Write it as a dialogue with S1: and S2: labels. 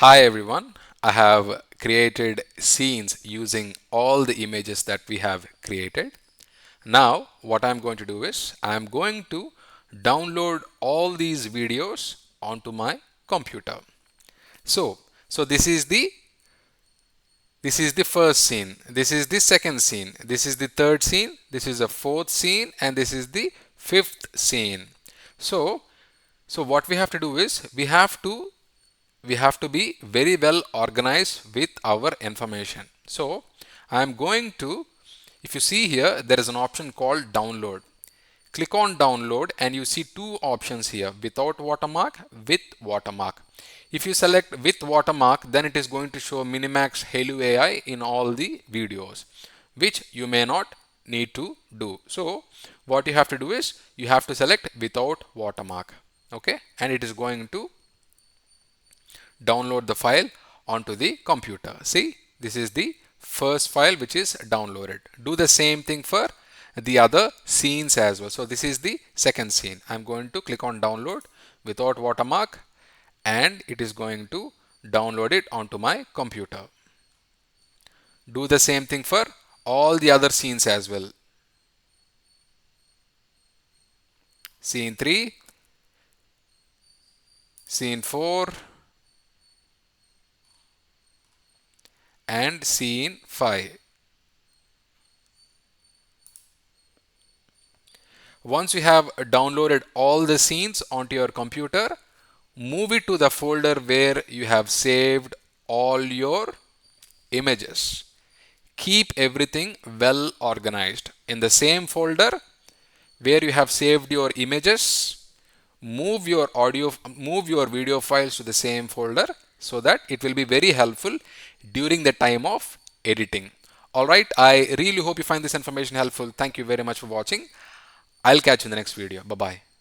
S1: Hi everyone, I have created scenes using all the images that we have created. Now what I'm going to do is I'm going to download all these videos onto my computer. So, so this is the first scene, this is the second scene, this is the third scene, this is the fourth scene, and this is the fifth scene. So, so what we have to do is we have to be very well organized with our information. So I'm going to, if you see here, there is an option called download. Click on download and you see two options here, without watermark, with watermark. If you select with watermark, then it is going to show Minimax Halo AI in all the videos, which you may not need to do. So what you have to do is you have to select without watermark. Okay, and it is going to download the file onto the computer. See, this is the first file which is downloaded. Do the same thing for the other scenes as well. So this is the second scene. I'm going to click on download without watermark and it is going to download it onto my computer. Do the same thing for all the other scenes as well. Scene 3, scene 4 and scene 5. Once you have downloaded all the scenes onto your computer, move it to the folder where you have saved all your images. Keep everything well organized. In the same folder where you have saved your images, move your video files to the same folder so that it will be very helpful during the time of editing. Alright, I really hope you find this information helpful. Thank you very much for watching. I'll catch you in the next video. Bye bye.